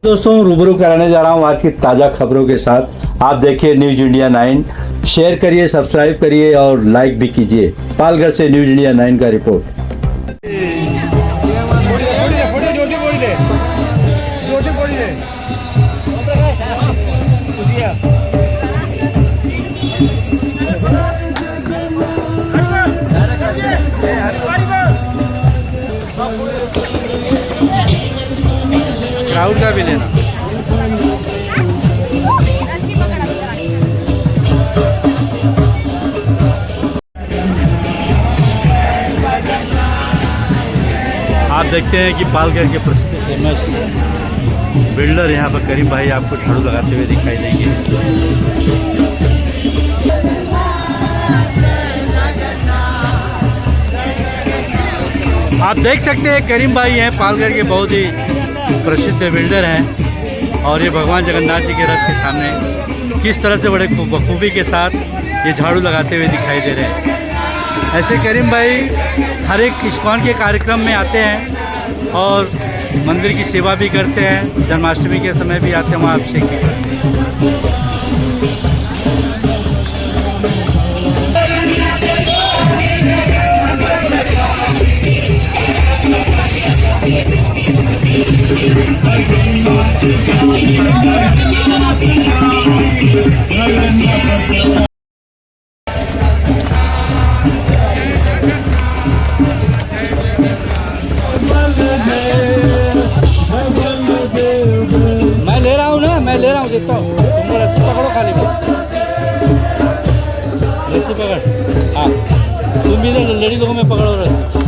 दोस्तों रूबरू कराने जा रहा हूँ आज की ताज़ा खबरों के साथ। आप देखिए न्यूज़ इंडिया 9, शेयर करिए, सब्सक्राइब करिए और लाइक भी कीजिए। पालघर से न्यूज़ इंडिया 9 का रिपोर्ट। क्राउड का भी लेना। आप देखते हैं कि पालघर के प्रसिद्ध फेमस बिल्डर यहाँ पर करीम भाई आपको झाड़ू लगाते हुए दिखाई देंगे। आप देख सकते हैं करीम भाई हैं पालघर के बहुत ही प्रसिद्ध बिल्डर हैं और ये भगवान जगन्नाथ जी के रथ के सामने किस तरह से बड़े बखूबी के साथ ये झाड़ू लगाते हुए दिखाई दे रहे हैं। ऐसे करीम भाई हर एक इस्कॉन के कार्यक्रम में आते हैं और मंदिर की सेवा भी करते हैं। जन्माष्टमी के समय भी आते हैं, वहाँ अभिषेक भी करते हैं। मैं ले रहा हूँ देता हूँ। तुम रस्सी पकड़ो, खाली रस्सी पकड़। हाँ तुम भी लड़ी लोगों में पकड़ो रस्सी।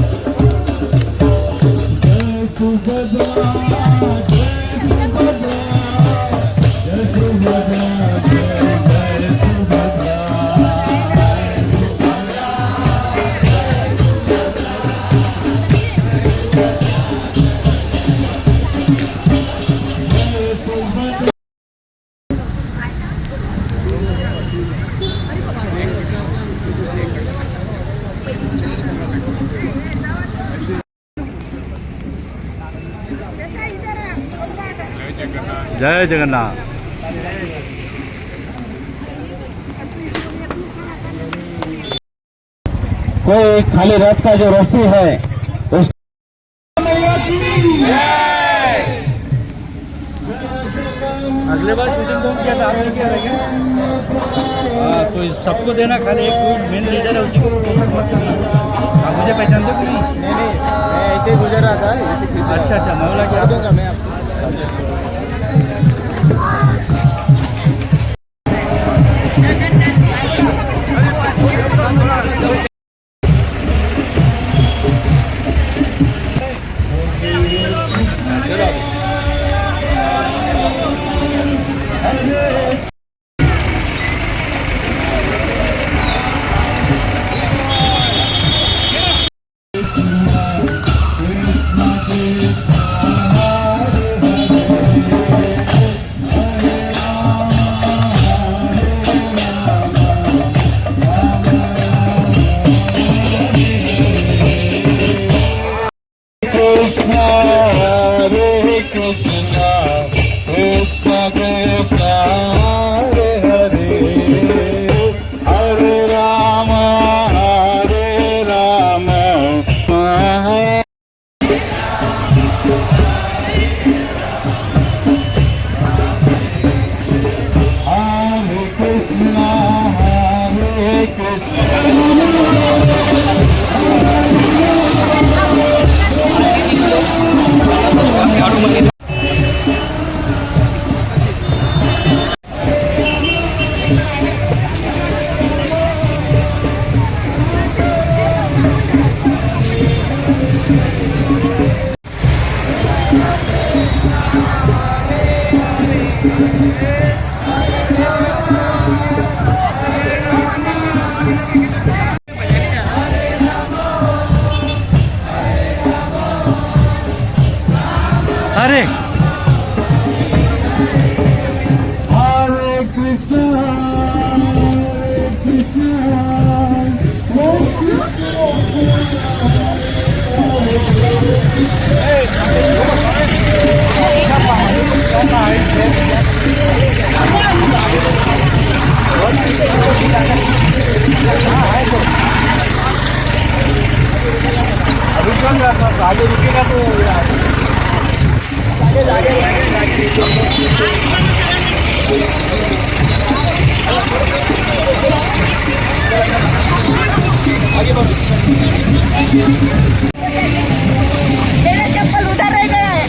जय जगन्नाथ। कोई खाली रथ का जो रस्सी है उस अगले बार शूटिंग तुम किया था, आपने किया था क्या? हाँ तो सबको देना, खाली एक कोई मेन लीडर है उसी को फोकस मत करना। आप मुझे पहचानते कि नहीं? नहीं मैं ऐसे ही गुजर रहा था, ऐसे अच्छा मैं बोला क्या दूंगा मैं आपको। अरे Hare Krishna, Hare Krishna, आगे रुकेगा तो मेरा चप्पल उधर रह गया है।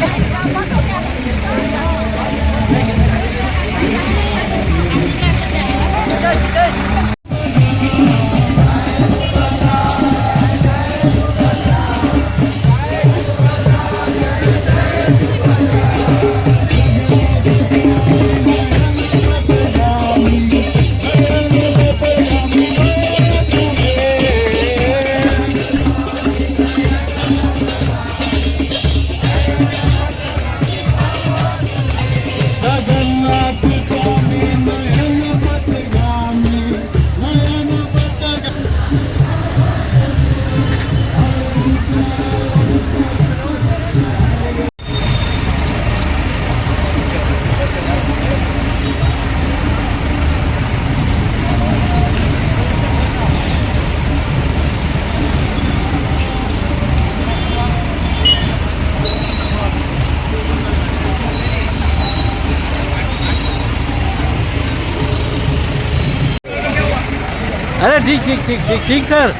अरे ठीक ठीक ठीक ठीक ठीक सर।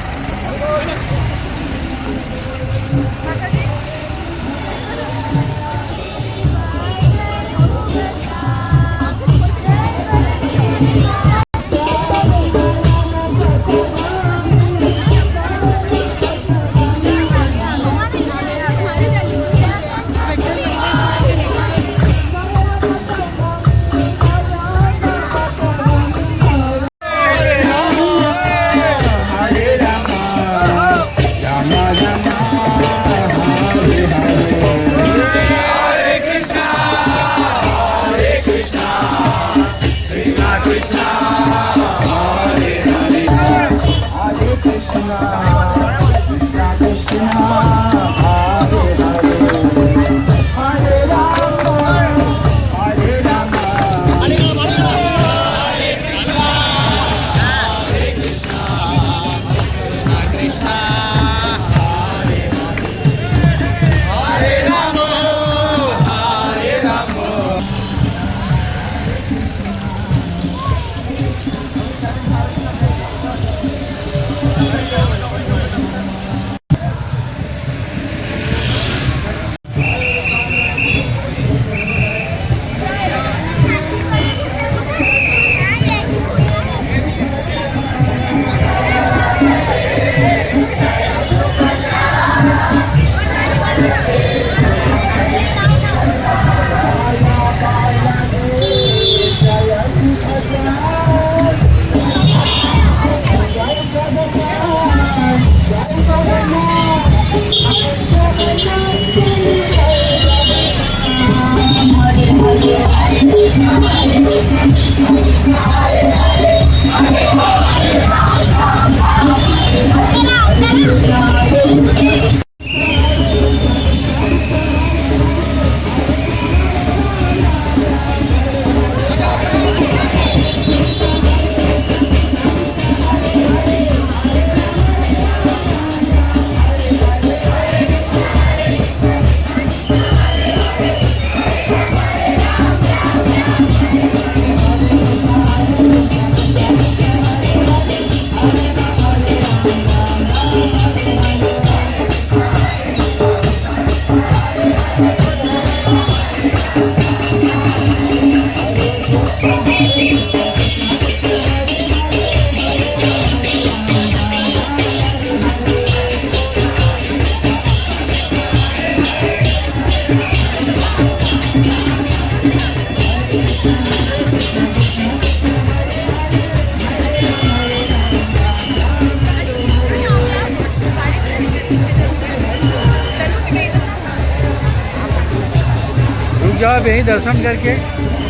रुक जाओ, अब यहीं दर्शन करके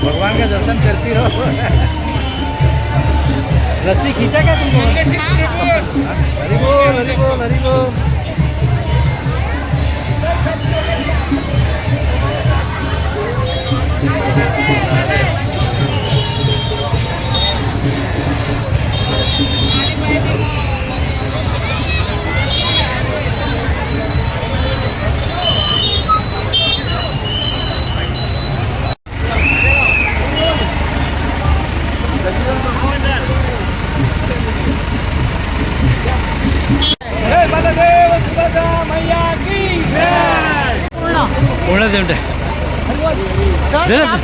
भगवान का दर्शन करती रहो। रस्सी खींचा क्या तुमको? हरि बोल हरि बोल हरि बोल। पूर्ण देऊन टाक. दे ना.